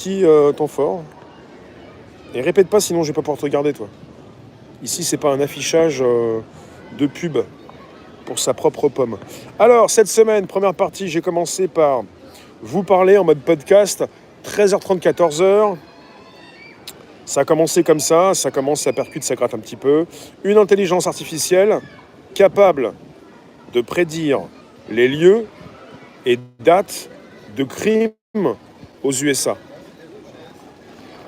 petit temps fort. Et répète pas, sinon je vais pas pouvoir te regarder, toi. Ici, c'est pas un affichage de pub pour sa propre pomme. Alors, cette semaine, première partie, j'ai commencé par vous parler en mode podcast, 13h30, 14h. Ça a commencé comme ça commence, ça percute, ça gratte un petit peu. Une intelligence artificielle capable de prédire les lieux et dates de crimes aux USA.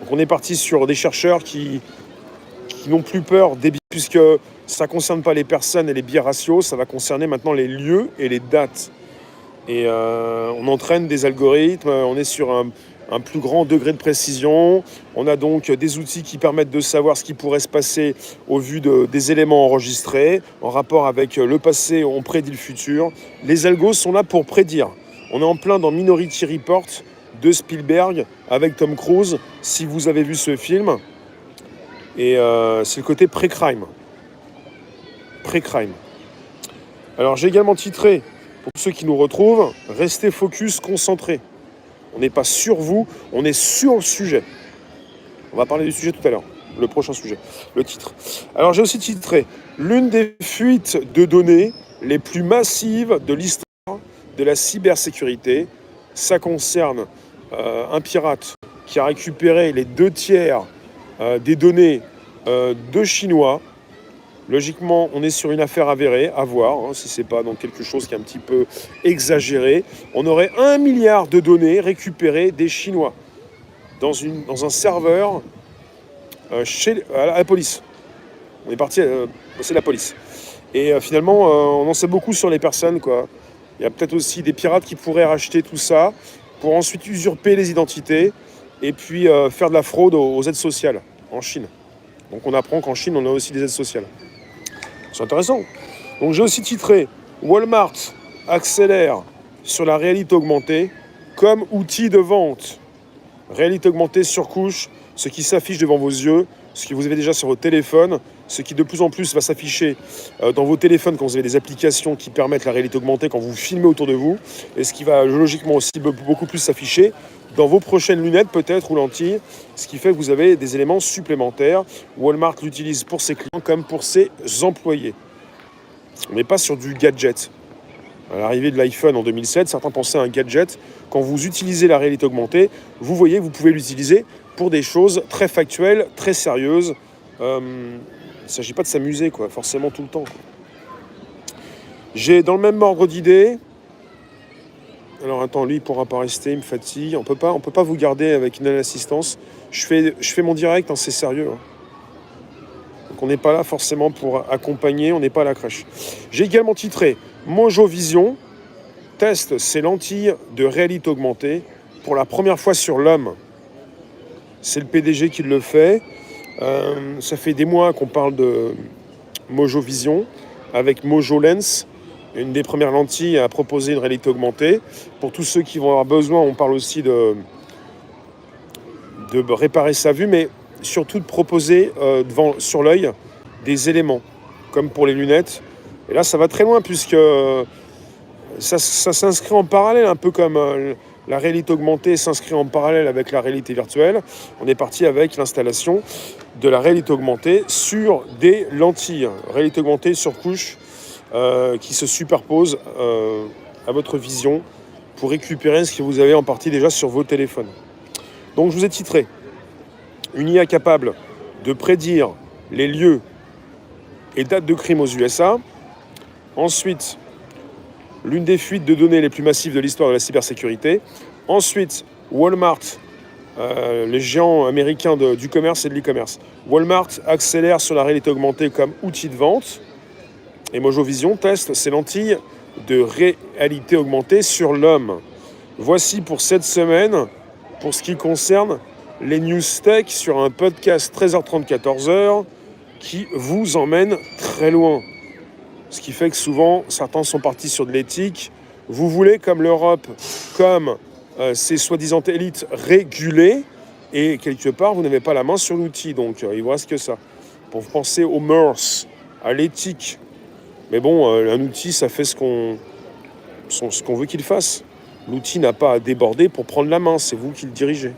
Donc on est parti sur des chercheurs qui n'ont plus peur des biais, puisque ça ne concerne pas les personnes et les biais raciaux, ça va concerner maintenant les lieux et les dates. Et on entraîne des algorithmes, on est sur un plus grand degré de précision. On a donc des outils qui permettent de savoir ce qui pourrait se passer au vu des éléments enregistrés. En rapport avec le passé, on prédit le futur. Les algos sont là pour prédire. On est en plein dans Minority Report de Spielberg avec Tom Cruise, si vous avez vu ce film. Et c'est le côté pré-crime. Pré-crime. Alors j'ai également titré, pour ceux qui nous retrouvent, restez focus, concentrés. On n'est pas sur vous, on est sur le sujet. On va parler du sujet tout à l'heure, le prochain sujet, le titre. Alors j'ai aussi titré l'une des fuites de données les plus massives de l'histoire de la cybersécurité. Ça concerne un pirate qui a récupéré les 2/3 des données de Chinois. Logiquement, on est sur une affaire avérée, à voir, si c'est pas donc quelque chose qui est un petit peu exagéré. On aurait 1 milliard de données récupérées des Chinois dans un serveur à la police. On est parti, c'est la police. Et finalement, on en sait beaucoup sur les personnes, quoi. Il y a peut-être aussi des pirates qui pourraient racheter tout ça pour ensuite usurper les identités et puis faire de la fraude aux aides sociales en Chine. Donc on apprend qu'en Chine, on a aussi des aides sociales. C'est intéressant. Donc j'ai aussi titré « Walmart accélère sur la réalité augmentée comme outil de vente ». Réalité augmentée surcouche, ce qui s'affiche devant vos yeux, ce que vous avez déjà sur vos téléphones, ce qui de plus en plus va s'afficher dans vos téléphones quand vous avez des applications qui permettent la réalité augmentée quand vous filmez autour de vous, et ce qui va logiquement aussi beaucoup plus s'afficher dans vos prochaines lunettes peut-être ou lentilles, ce qui fait que vous avez des éléments supplémentaires. Walmart l'utilise pour ses clients comme pour ses employés. On n'est pas sur du gadget. À l'arrivée de l'iPhone en 2007, certains pensaient à un gadget. Quand vous utilisez la réalité augmentée, vous voyez que vous pouvez l'utiliser pour des choses très factuelles, très sérieuses. Il ne s'agit pas de s'amuser, quoi, forcément tout le temps. J'ai dans le même ordre d'idées. Alors attends, lui il pourra pas rester, il me fatigue. On peut pas vous garder avec une assistance. Je fais mon direct, c'est sérieux. Donc on n'est pas là forcément pour accompagner, on n'est pas à la crèche. J'ai également titré Mojo Vision teste ses lentilles de réalité augmentée pour la première fois sur l'homme. C'est le PDG qui le fait. Ça fait des mois qu'on parle de Mojo Vision avec Mojo Lens, une des premières lentilles à proposer une réalité augmentée. Pour tous ceux qui vont avoir besoin, on parle aussi de réparer sa vue, mais surtout de proposer sur l'œil des éléments, comme pour les lunettes. Et là, ça va très loin, puisque ça s'inscrit en parallèle, un peu comme la réalité augmentée s'inscrit en parallèle avec la réalité virtuelle. On est parti avec l'installation de la réalité augmentée sur des lentilles. Réalité augmentée sur couche qui se superposent à votre vision pour récupérer ce que vous avez en partie déjà sur vos téléphones. Donc je vous ai titré une IA capable de prédire les lieux et dates de crimes aux USA. Ensuite, l'une des fuites de données les plus massives de l'histoire de la cybersécurité. Ensuite, Walmart, les géants américains du commerce et de l'e-commerce. Walmart accélère sur la réalité augmentée comme outil de vente. Et Mojo Vision teste ses lentilles de réalité augmentée sur l'homme. Voici pour cette semaine, pour ce qui concerne les news tech sur un podcast 13h30, 14h qui vous emmène très loin. Ce qui fait que souvent, certains sont partis sur de l'éthique. Vous voulez, comme l'Europe, comme ces soi-disant élites régulées, et quelque part, vous n'avez pas la main sur l'outil. Donc, il ne vous reste que ça. Pour penser aux mœurs, à l'éthique. Mais bon, un outil, ça fait ce qu'on veut qu'il fasse. L'outil n'a pas à déborder pour prendre la main. C'est vous qui le dirigez.